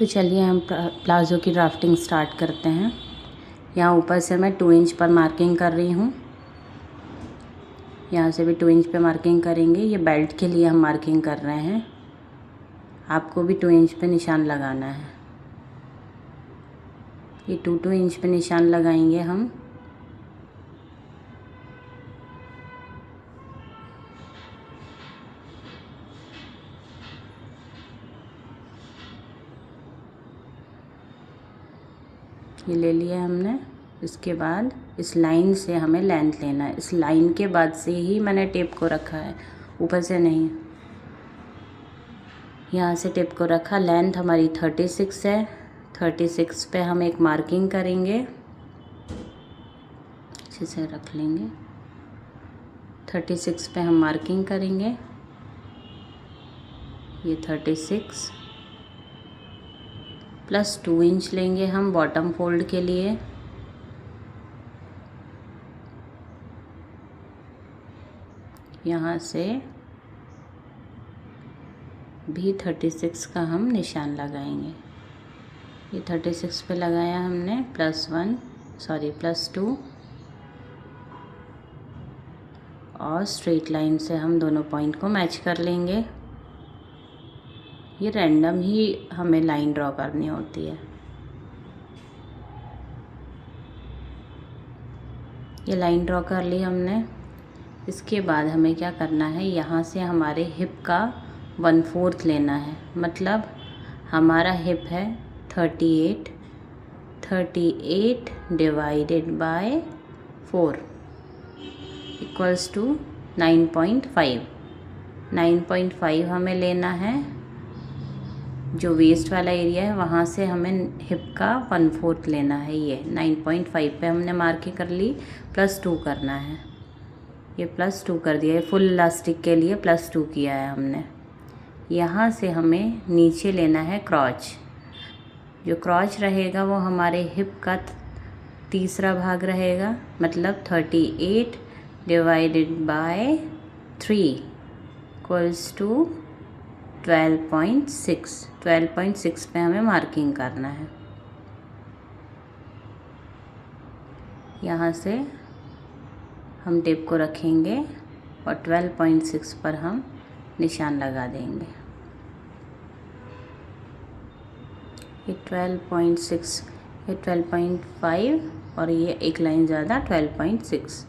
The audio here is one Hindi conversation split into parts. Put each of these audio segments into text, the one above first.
तो चलिए हम प्लाज़ो की ड्राफ्टिंग स्टार्ट करते हैं। यहाँ ऊपर से मैं 2 इंच पर मार्किंग कर रही हूँ। यहाँ से भी 2 इंच पे मार्किंग करेंगे। ये बेल्ट के लिए हम मार्किंग कर रहे हैं। आपको भी 2 इंच पे निशान लगाना है। ये 2 इंच पे निशान लगाएंगे हम। ये ले लिया हमने। इसके बाद इस लाइन से हमें लेंथ लेना है। इस लाइन के बाद से ही मैंने टेप को रखा है, ऊपर से नहीं। यहाँ से टेप को रखा। लेंथ हमारी 36 है। 36 पे हम एक मार्किंग करेंगे। अच्छे से रख लेंगे। 36 पे हम मार्किंग करेंगे। ये 36 प्लस 2 इंच लेंगे हम बॉटम फोल्ड के लिए। यहाँ से भी 36 का हम निशान लगाएंगे। ये 36 पे लगाया हमने। +2 और स्ट्रेट लाइन से हम दोनों पॉइंट को मैच कर लेंगे। ये रैंडम ही हमें लाइन ड्रॉ करनी होती है। ये लाइन ड्रॉ कर ली हमने। इसके बाद हमें क्या करना है, यहाँ से हमारे हिप का 1/4 लेना है। मतलब हमारा हिप है 38 डिवाइडेड बाय 4 इक्वल्स टू 9.5। 9.5 हमें लेना है। जो वेस्ट वाला एरिया है वहाँ से हमें हिप का 1/4 लेना है। ये 9.5 पे हमने मार्किंग कर ली। +2 करना है। ये +2 कर दिया है। फुल इलास्टिक के लिए +2 किया है हमने। यहाँ से हमें नीचे लेना है क्रॉच। जो क्रॉच रहेगा वो हमारे हिप का तीसरा भाग रहेगा। मतलब 38 डिवाइडेड बाय 3 इक्वल्स टू 12.6। 12.6 पे हमें मार्किंग करना है। यहाँ से हम टेप को रखेंगे और 12.6 पर हम निशान लगा देंगे। ये 12.6, ये 12.5 और ये एक लाइन ज़्यादा 12.6।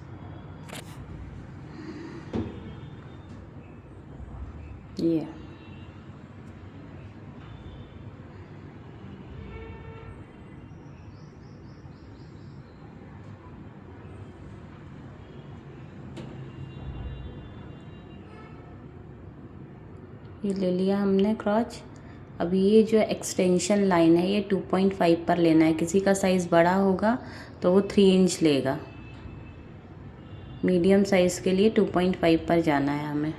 ये ले लिया हमने क्रॉच। अब ये जो एक्सटेंशन लाइन है ये 2.5 पर लेना है। किसी का साइज़ बड़ा होगा तो वो 3 इंच लेगा। मीडियम साइज़ के लिए 2.5 पर जाना है हमें।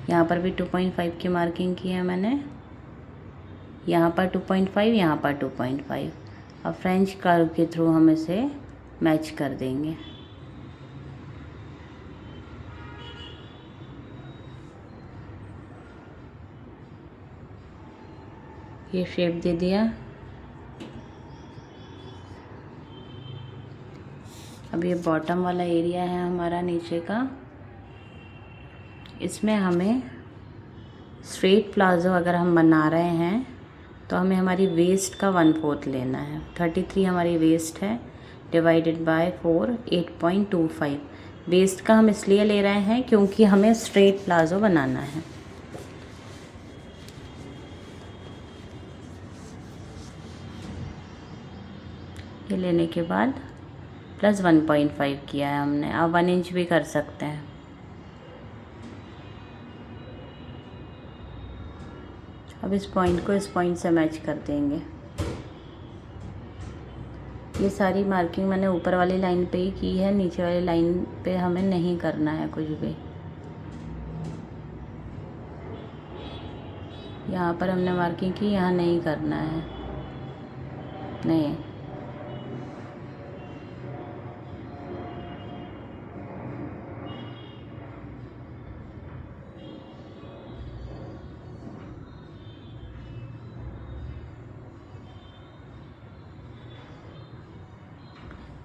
यहाँ पर भी 2.5 की मार्किंग की है मैंने। यहाँ पर 2.5, यहाँ पर 2.5। अब फ्रेंच कर्व के थ्रू हम इसे मैच कर देंगे। ये शेप दे दिया। अब ये बॉटम वाला एरिया है हमारा नीचे का। इसमें हमें स्ट्रेट प्लाज़ो अगर हम बना रहे हैं तो हमें हमारी वेस्ट का 1/4 लेना है। 33 हमारी वेस्ट है डिवाइडेड बाय 4 8.25। वेस्ट का हम इसलिए ले रहे हैं क्योंकि हमें स्ट्रेट प्लाज़ो बनाना है। ये लेने के बाद +1.5 किया है हमने। आप 1 इंच भी कर सकते हैं। अब इस पॉइंट को इस पॉइंट से मैच कर देंगे। ये सारी मार्किंग मैंने ऊपर वाली लाइन पे ही की है। नीचे वाली लाइन पे हमें नहीं करना है कुछ भी। यहाँ पर हमने मार्किंग की, यहाँ नहीं करना है। नहीं,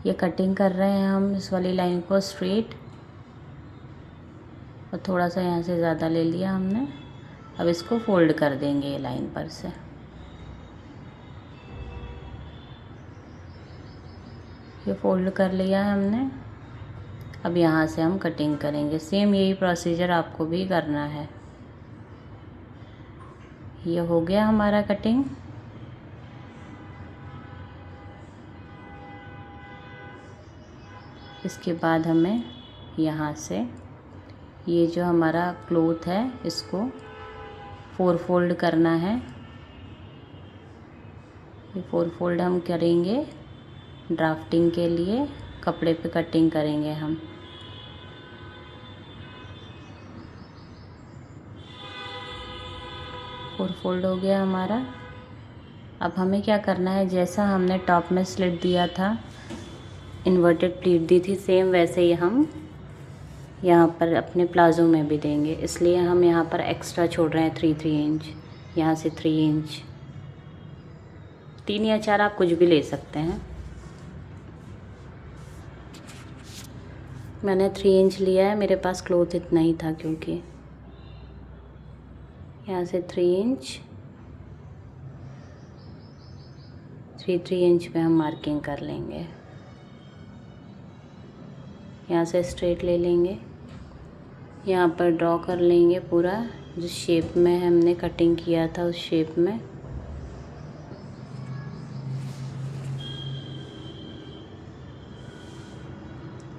ये कटिंग कर रहे हैं हम इस वाली लाइन को स्ट्रेट, और थोड़ा सा यहाँ से ज़्यादा ले लिया हमने। अब इसको फोल्ड कर देंगे ये लाइन पर से। ये फोल्ड कर लिया है हमने। अब यहाँ से हम कटिंग करेंगे। सेम यही प्रोसीजर आपको भी करना है। ये हो गया हमारा कटिंग। इसके बाद हमें यहाँ से ये जो हमारा क्लोथ है इसको 4 फोल्ड करना है। ये 4 फोल्ड हम करेंगे ड्राफ्टिंग के लिए, कपड़े पे कटिंग करेंगे हम। फोर फोल्ड हो गया हमारा। अब हमें क्या करना है, जैसा हमने टॉप में स्लिट दिया था, इन्वर्टेड प्लीट दी थी, सेम वैसे ही हम यहाँ पर अपने प्लाज़ो में भी देंगे। इसलिए हम यहाँ पर एक्स्ट्रा छोड़ रहे हैं 3 इंच, यहाँ से 3 इंच, 3 या 4 आप कुछ भी ले सकते हैं। मैंने 3 इंच लिया है, मेरे पास क्लोथ इतना ही था, क्योंकि यहाँ से 3 इंच, 3 इंच पे हम मार्किंग कर लेंगे। यहाँ से स्ट्रेट ले लेंगे, यहाँ पर ड्रॉ कर लेंगे पूरा जिस शेप में हमने कटिंग किया था उस शेप में।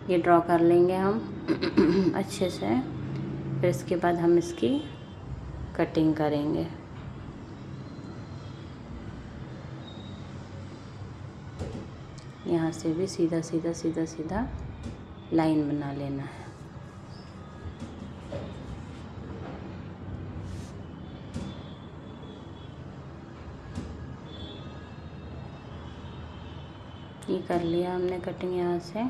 ये ड्रॉ कर लेंगे हम अच्छे से। फिर इसके बाद हम इसकी कटिंग करेंगे। यहाँ से भी सीधा सीधा सीधा सीधा लाइन बना लेना है। ये कर लिया हमने कटिंग यहाँ से।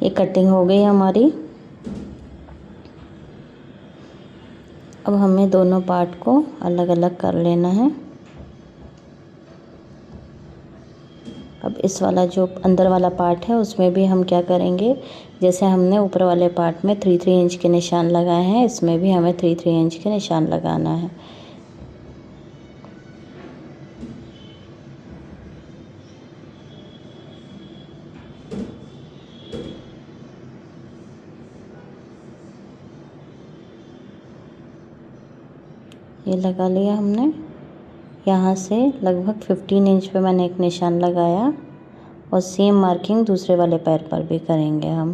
ये कटिंग हो गई हमारी। अब हमें दोनों पार्ट को अलग अलग कर लेना है। अब इस वाला जो अंदर वाला पार्ट है उसमें भी हम क्या करेंगे, जैसे हमने ऊपर वाले पार्ट में 3 इंच के निशान लगाए हैं, इसमें भी हमें 3 इंच के निशान लगाना है। ये लगा लिया हमने। यहाँ से लगभग 15 इंच पे मैंने एक निशान लगाया, और सेम मार्किंग दूसरे वाले पैर पर भी करेंगे हम।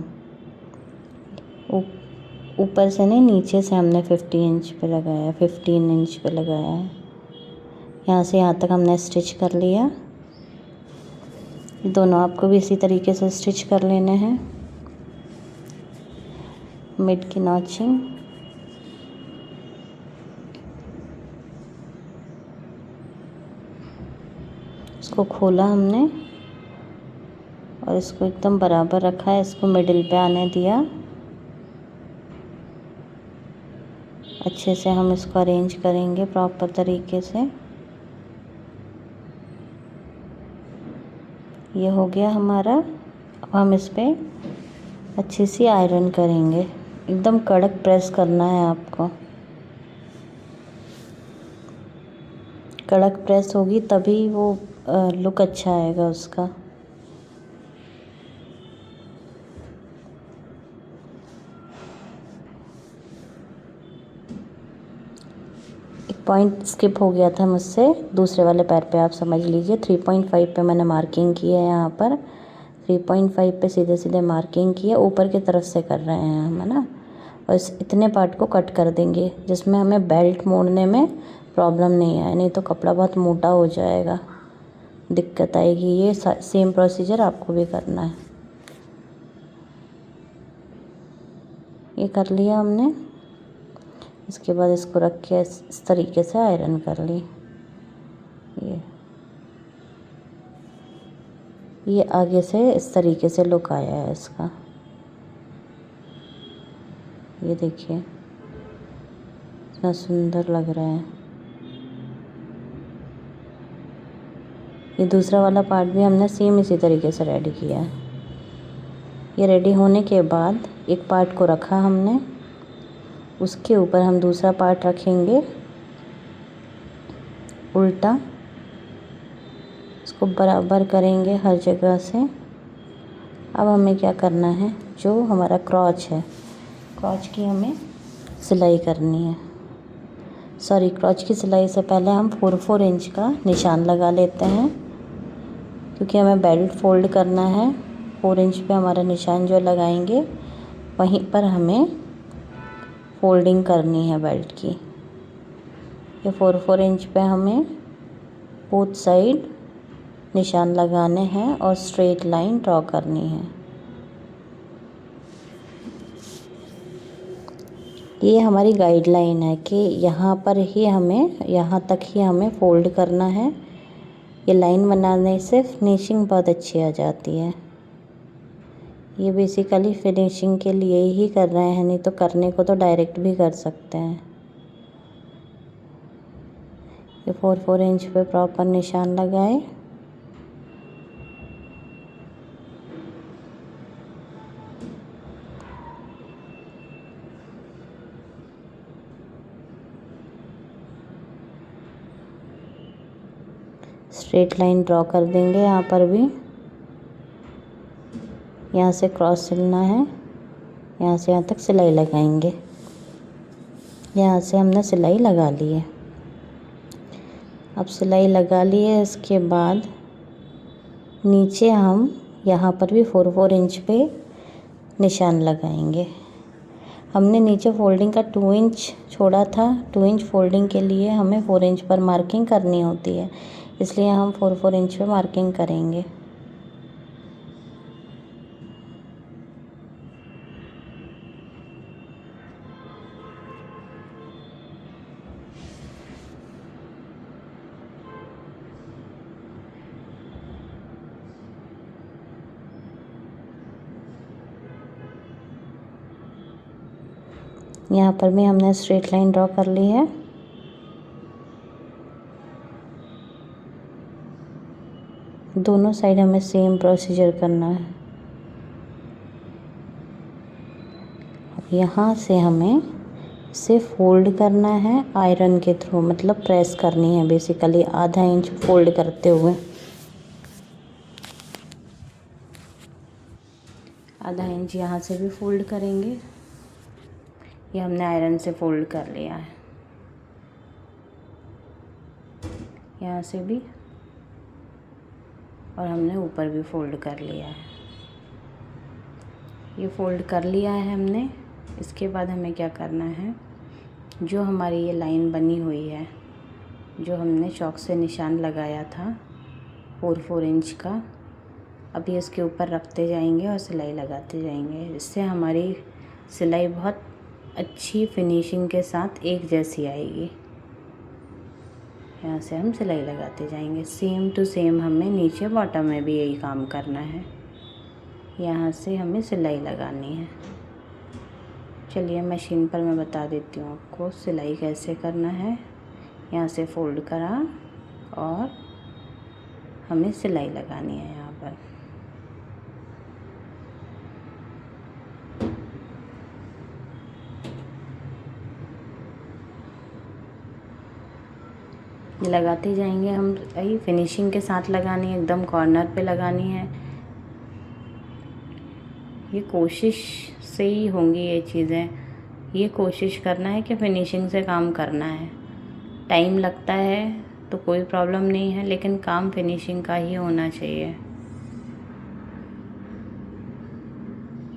ऊपर से नहीं, नीचे से हमने 15 इंच पे लगाया, 15 इंच पे लगाया है। यहाँ से यहाँ तक हमने स्टिच कर लिया। दोनों आपको भी इसी तरीके से स्टिच कर लेने हैं। मिड की नॉचिंग, इसको खोला हमने और इसको एकदम बराबर रखा है, इसको मिडिल पे आने दिया। अच्छे से हम इसको अरेंज करेंगे प्रॉपर तरीके से। ये हो गया हमारा। अब हम इस पे अच्छी सी आयरन करेंगे। एकदम कड़क प्रेस करना है आपको। कड़क प्रेस होगी तभी वो लुक अच्छा आएगा उसका। एक पॉइंट स्किप हो गया था मुझसे दूसरे वाले पैर पे, आप समझ लीजिए। 3.5 पे मैंने मार्किंग की है। यहाँ पर 3.5 पे सीधे सीधे मार्किंग की है। ऊपर की तरफ से कर रहे हैं हम, है ना। और इस इतने पार्ट को कट कर देंगे जिसमें हमें बेल्ट मोड़ने में प्रॉब्लम नहीं आए, नहीं तो कपड़ा बहुत मोटा हो जाएगा, दिक्कत आएगी। ये सेम प्रोसीजर आपको भी करना है। ये कर लिया हमने। इसके बाद इसको रख के इस तरीके से आयरन कर ली। ये आगे से इस तरीके से लुक आया है इसका, ये देखिए इतना सुंदर लग रहा है। ये दूसरा वाला पार्ट भी हमने सेम इसी तरीके से रेडी किया है। ये रेडी होने के बाद एक पार्ट को रखा हमने, उसके ऊपर हम दूसरा पार्ट रखेंगे उल्टा, इसको बराबर करेंगे हर जगह से। अब हमें क्या करना है, जो हमारा क्रॉच है, क्रॉच की हमें सिलाई करनी है। सॉरी, क्रॉच की सिलाई से पहले हम 4 इंच का निशान लगा लेते हैं, क्योंकि हमें बेल्ट फोल्ड करना है। 4 इंच पे हमारा निशान जो लगाएंगे वहीं पर हमें फोल्डिंग करनी है बेल्ट की। ये 4 इंच पे हमें बोथ साइड निशान लगाने हैं और स्ट्रेट लाइन ड्रॉ करनी है। ये हमारी गाइडलाइन है कि यहाँ पर ही हमें, यहाँ तक ही हमें फोल्ड करना है। ये लाइन बनाने से फिनिशिंग बहुत अच्छी आ जाती है। ये बेसिकली फिनिशिंग के लिए ही कर रहे हैं, नहीं तो करने को तो डायरेक्ट भी कर सकते हैं। ये 4 इंच पे प्रॉपर निशान लगाए। स्ट्रेट लाइन ड्रॉ कर देंगे यहाँ पर भी। यहाँ से क्रॉस सिलना है, यहाँ से यहाँ तक सिलाई लगाएंगे। यहाँ से हमने सिलाई लगा ली है। अब सिलाई लगा ली है, इसके बाद नीचे हम यहाँ पर भी 4 इंच पे निशान लगाएंगे। हमने नीचे फोल्डिंग का 2 इंच छोड़ा था। 2 इंच फोल्डिंग के लिए हमें 4 इंच पर मार्किंग करनी होती है, इसलिए हम 4 इंच पे मार्किंग करेंगे। यहाँ पर भी हमने स्ट्रेट लाइन ड्रॉ कर ली है। दोनों साइड हमें सेम प्रोसीजर करना है। अब यहाँ से हमें इसे फोल्ड करना है आयरन के थ्रू, मतलब प्रेस करनी है बेसिकली, आधा इंच फोल्ड करते हुए। आधा इंच यहाँ से भी फोल्ड करेंगे। ये हमने आयरन से फोल्ड कर लिया है, यहाँ से भी, और हमने ऊपर भी फोल्ड कर लिया है। ये फोल्ड कर लिया है हमने। इसके बाद हमें क्या करना है, जो हमारी ये लाइन बनी हुई है, जो हमने चॉक से निशान लगाया था 4 इंच का, अब ये इसके ऊपर रखते जाएंगे और सिलाई लगाते जाएंगे। इससे हमारी सिलाई बहुत अच्छी फिनिशिंग के साथ एक जैसी आएगी। यहाँ से हम सिलाई लगाते जाएंगे। सेम टू सेम हमें नीचे बॉटम में भी यही काम करना है। यहाँ से हमें सिलाई लगानी है। चलिए मशीन पर मैं बता देती हूँ आपको सिलाई कैसे करना है। यहाँ से फोल्ड करा और हमें सिलाई लगानी है यहाँ पर। ये लगाते जाएंगे हम। यही फिनिशिंग के साथ लगानी है, एकदम कॉर्नर पे लगानी है। ये कोशिश से ही होंगी ये चीज़ें। ये कोशिश करना है कि फिनिशिंग से काम करना है। टाइम लगता है तो कोई प्रॉब्लम नहीं है, लेकिन काम फिनिशिंग का ही होना चाहिए।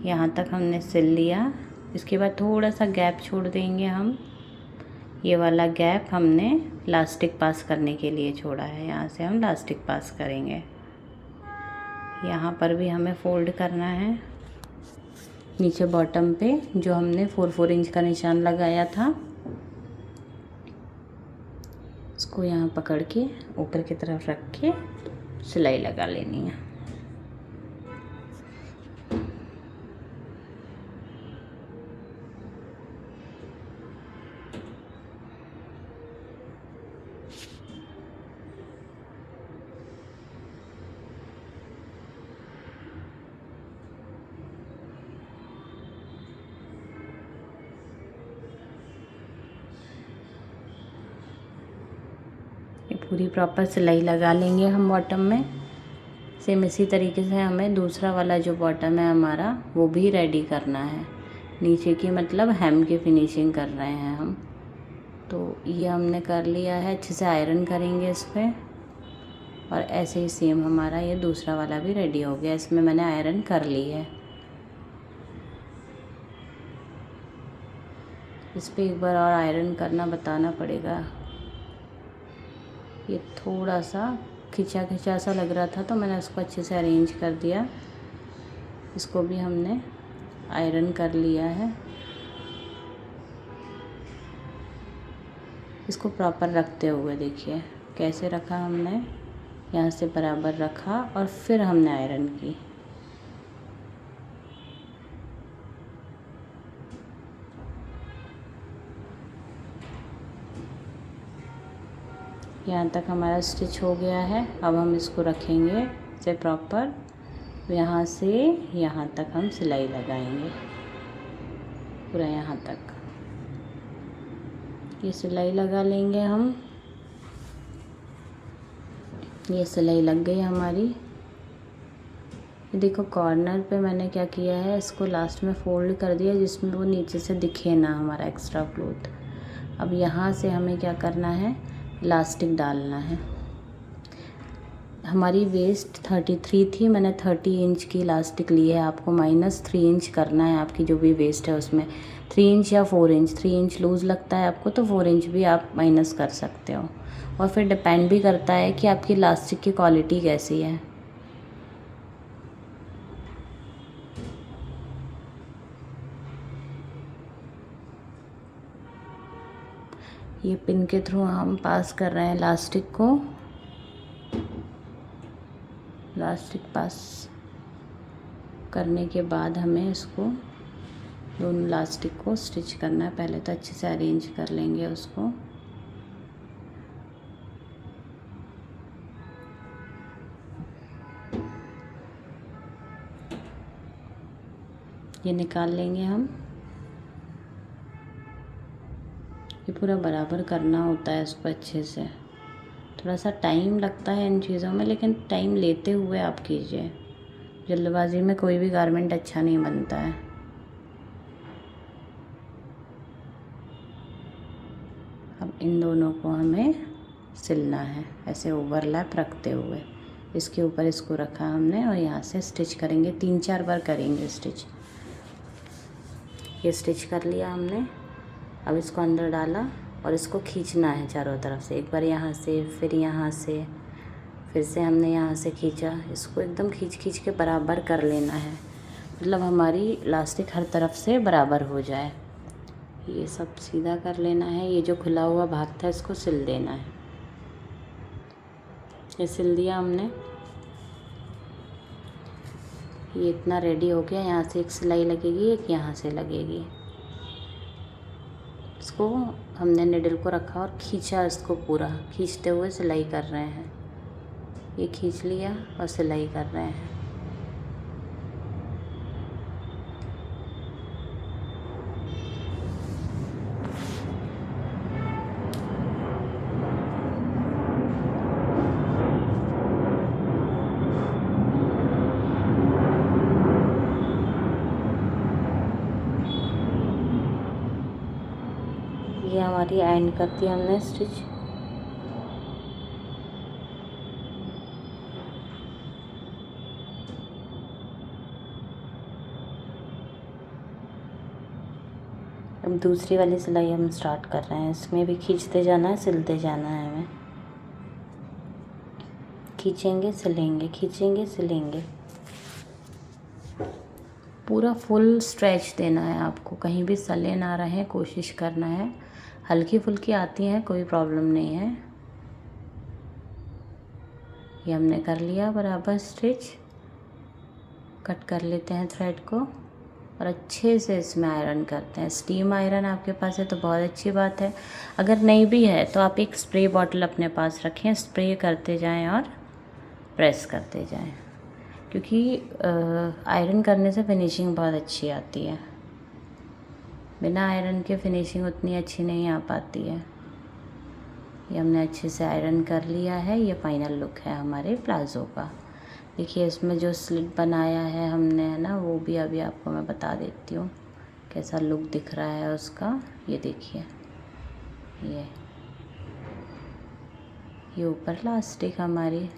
यहाँ तक हमने सिल लिया। इसके बाद थोड़ा सा गैप छोड़ देंगे हम। ये वाला गैप हमने इलास्टिक पास करने के लिए छोड़ा है। यहाँ से हम इलास्टिक पास करेंगे। यहाँ पर भी हमें फोल्ड करना है नीचे बॉटम पे, जो हमने 4 इंच का निशान लगाया था। इसको यहाँ पकड़ के ऊपर की तरफ रख के सिलाई लगा लेनी है। पूरी प्रॉपर सिलाई लगा लेंगे हम बॉटम में। सेम इसी तरीके से हमें दूसरा वाला जो बॉटम है हमारा वो भी रेडी करना है। नीचे की मतलब हेम की फिनिशिंग कर रहे हैं हम। तो ये हमने कर लिया है, अच्छे से आयरन करेंगे इस पर। और ऐसे ही सेम हमारा ये दूसरा वाला भी रेडी हो गया, इसमें मैंने आयरन कर ली है। इस पर एक बार और आयरन करना बताना पड़ेगा। ये थोड़ा सा खिंचा खिंचा सा लग रहा था तो मैंने उसको अच्छे से अरेंज कर दिया। इसको भी हमने आयरन कर लिया है। इसको प्रॉपर रखते हुए देखिए कैसे रखा हमने, यहाँ से बराबर रखा और फिर हमने आयरन की। यहाँ तक हमारा स्टिच हो गया है। अब हम इसको रखेंगे से प्रॉपर, यहाँ से यहाँ तक हम सिलाई लगाएंगे, पूरा यहाँ तक ये सिलाई लगा लेंगे हम। ये सिलाई लग गई हमारी। देखो कॉर्नर पे मैंने क्या किया है, इसको लास्ट में फोल्ड कर दिया जिसमें वो नीचे से दिखे ना हमारा एक्स्ट्रा क्लॉथ। अब यहाँ से हमें क्या करना है, इलास्टिक डालना है। हमारी वेस्ट 33 थी, मैंने 30 इंच की इलास्टिक ली है। आपको -3 इंच करना है, आपकी जो भी वेस्ट है उसमें 3 इंच या 4 इंच। 3 इंच लूज़ लगता है आपको तो 4 इंच भी आप माइनस कर सकते हो। और फिर डिपेंड भी करता है कि आपकी इलास्टिक की क्वालिटी कैसी है। ये पिन के थ्रू हम पास कर रहे हैं इलास्टिक को। इलास्टिक पास करने के बाद हमें इसको दोनों इलास्टिक को स्टिच करना है। पहले तो अच्छे से अरेंज कर लेंगे उसको। ये निकाल लेंगे हम। ये पूरा बराबर करना होता है इसको अच्छे से। थोड़ा सा टाइम लगता है इन चीज़ों में, लेकिन टाइम लेते हुए आप कीजिए। जल्दबाजी में कोई भी गारमेंट अच्छा नहीं बनता है। अब इन दोनों को हमें सिलना है ऐसे ओवरलैप रखते हुए। इसके ऊपर इसको रखा हमने और यहाँ से स्टिच करेंगे, 3-4 बार करेंगे स्टिच। ये स्टिच कर लिया हमने। अब इसको अंदर डाला और इसको खींचना है चारों तरफ से। एक बार यहाँ से, फिर यहाँ से, फिर से हमने यहाँ से खींचा। इसको एकदम खींच खींच के बराबर कर लेना है, मतलब हमारी इलास्टिक हर तरफ से बराबर हो जाए। ये सब सीधा कर लेना है। ये जो खुला हुआ भाग था इसको सिल देना है। ये सिल दिया हमने। ये इतना रेडी हो गया। यहाँ से एक सिलाई लगेगी, एक यहाँ से लगेगी। इसको हमने निडल को रखा और खींचा, इसको पूरा खींचते हुए सिलाई कर रहे हैं। ये खींच लिया और सिलाई कर रहे हैं। ये हमारी एंड कर दी हमने स्टिच। अब दूसरी वाली सिलाई हम स्टार्ट कर रहे हैं। इसमें भी खींचते जाना है, सिलते जाना है हमें। खींचेंगे सिलेंगे, खींचेंगे सिलेंगे। पूरा फुल स्ट्रेच देना है आपको, कहीं भी सले ना रहे, कोशिश करना है। हल्की फुल्की आती हैं, कोई प्रॉब्लम नहीं है। ये हमने कर लिया बराबर स्टिच। कट कर लेते हैं थ्रेड को और अच्छे से इसमें आयरन करते हैं। स्टीम आयरन आपके पास है तो बहुत अच्छी बात है। अगर नहीं भी है तो आप एक स्प्रे बॉटल अपने पास रखें, स्प्रे करते जाएं और प्रेस करते जाएं, क्योंकि आयरन करने से फिनिशिंग बहुत अच्छी आती है। बिना आयरन के फिनिशिंग उतनी अच्छी नहीं आ पाती है। ये हमने अच्छे से आयरन कर लिया है। ये फाइनल लुक है हमारे प्लाज़ो का। देखिए इसमें जो स्लिट बनाया है हमने, है ना, वो भी अभी आपको मैं बता देती हूँ कैसा लुक दिख रहा है उसका। ये देखिए, ये ऊपर इलास्टिक हमारी